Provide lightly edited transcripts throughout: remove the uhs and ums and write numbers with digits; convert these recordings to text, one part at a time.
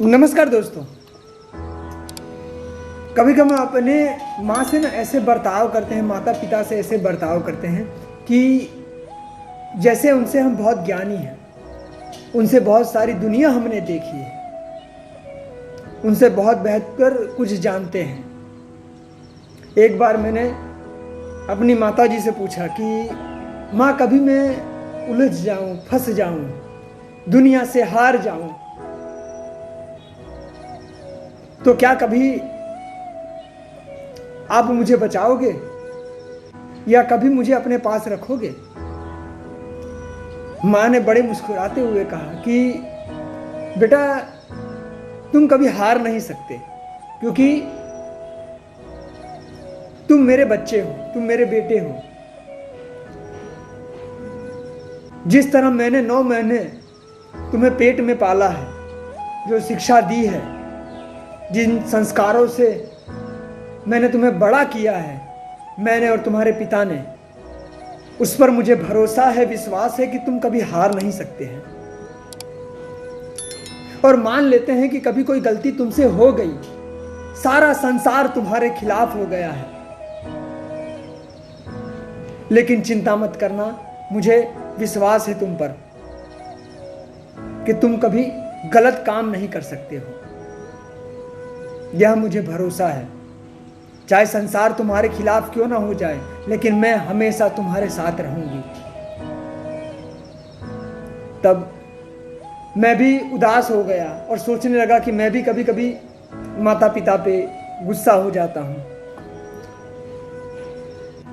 नमस्कार दोस्तों। कभी कभी हम अपने माँ से ना ऐसे बर्ताव करते हैं, माता पिता से ऐसे बर्ताव करते हैं कि जैसे उनसे हम बहुत ज्ञानी हैं, उनसे बहुत सारी दुनिया हमने देखी है, उनसे बहुत बेहतर कुछ जानते हैं। एक बार मैंने अपनी माता जी से पूछा कि माँ, कभी मैं उलझ जाऊं, फंस जाऊं, दुनिया से हार जाऊं, तो क्या कभी आप मुझे बचाओगे या कभी मुझे अपने पास रखोगे? माँ ने बड़े मुस्कुराते हुए कहा कि बेटा, तुम कभी हार नहीं सकते, क्योंकि तुम मेरे बच्चे हो, तुम मेरे बेटे हो। जिस तरह मैंने 9 महीने तुम्हें पेट में पाला है, जो शिक्षा दी है, जिन संस्कारों से मैंने तुम्हें बड़ा किया है, मैंने और तुम्हारे पिता ने, उस पर मुझे भरोसा है, विश्वास है कि तुम कभी हार नहीं सकते हैं। और मान लेते हैं कि कभी कोई गलती तुमसे हो गई, सारा संसार तुम्हारे खिलाफ हो गया है, लेकिन चिंता मत करना, मुझे विश्वास है तुम पर कि तुम कभी गलत काम नहीं कर सकते हो। यह मुझे भरोसा है, चाहे संसार तुम्हारे खिलाफ क्यों ना हो जाए, लेकिन मैं हमेशा तुम्हारे साथ रहूंगी। तब मैं भी उदास हो गया और सोचने लगा कि मैं भी कभी कभी माता पिता पे गुस्सा हो जाता हूं,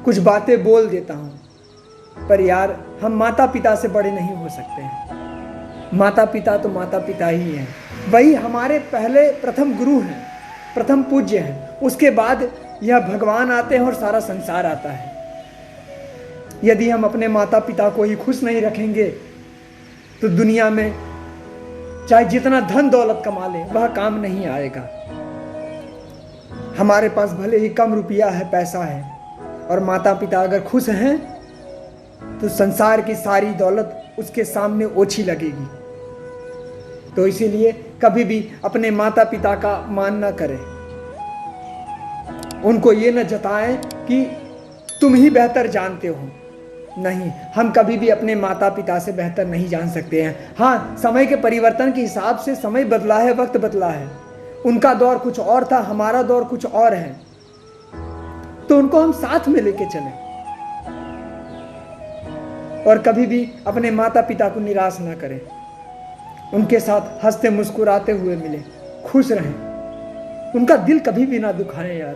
कुछ बातें बोल देता हूं, पर यार हम माता पिता से बड़े नहीं हो सकते हैं। माता पिता तो माता पिता ही हैं, वही हमारे पहले प्रथम गुरु हैं, प्रथम पूज्य हैं। उसके बाद यह भगवान आते हैं और सारा संसार आता है। यदि हम अपने माता पिता को ही खुश नहीं रखेंगे तो दुनिया में चाहे जितना धन दौलत कमा ले, वह काम नहीं आएगा। हमारे पास भले ही कम रुपया है, पैसा है, और माता पिता अगर खुश हैं तो संसार की सारी दौलत उसके सामने ओछी लगेगी। तो इसीलिए कभी भी अपने माता पिता का मान ना करें, उनको ये न जताएं कि तुम ही बेहतर जानते हो। नहीं, हम कभी भी अपने माता पिता से बेहतर नहीं जान सकते हैं। हाँ, समय के परिवर्तन के हिसाब से समय बदला है, वक्त बदला है। उनका दौर कुछ और था, हमारा दौर कुछ और है, तो उनको हम साथ में लेके चलें और कभी भी अपने माता पिता को निराश ना करें। उनके साथ हंसते मुस्कुराते हुए मिले, खुश रहें, उनका दिल कभी भी ना दुखाएं। यार,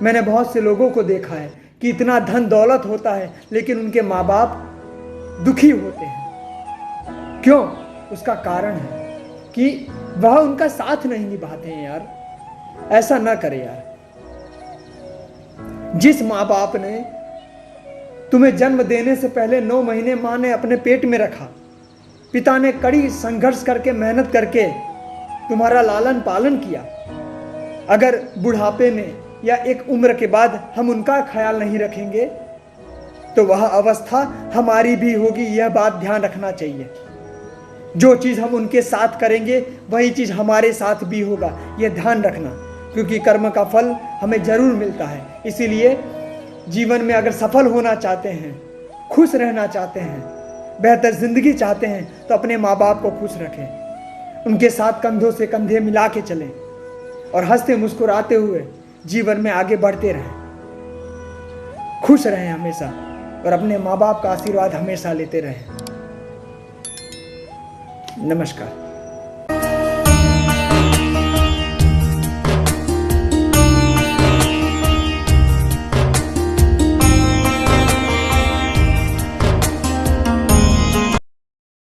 मैंने बहुत से लोगों को देखा है कि इतना धन दौलत होता है, लेकिन उनके माँ बाप दुखी होते हैं। क्यों? उसका कारण है कि वह उनका साथ नहीं निभाते हैं। यार, ऐसा ना करें यार। जिस माँ बाप ने तुम्हें जन्म देने से पहले 9 महीने माँ ने अपने पेट में रखा, पिता ने कड़ी संघर्ष करके, मेहनत करके तुम्हारा लालन पालन किया, अगर बुढ़ापे में या एक उम्र के बाद हम उनका ख्याल नहीं रखेंगे तो वह अवस्था हमारी भी होगी। यह बात ध्यान रखना चाहिए। जो चीज़ हम उनके साथ करेंगे वही चीज़ हमारे साथ भी होगा, यह ध्यान रखना, क्योंकि कर्म का फल हमें जरूर मिलता है। इसीलिए जीवन में अगर सफल होना चाहते हैं, खुश रहना चाहते हैं, बेहतर जिंदगी चाहते हैं, तो अपने माँ बाप को खुश रखें, उनके साथ कंधों से कंधे मिला के चलें और हंसते मुस्कुराते हुए जीवन में आगे बढ़ते रहें। खुश रहें हमेशा और अपने माँ बाप का आशीर्वाद हमेशा लेते रहें। नमस्कार।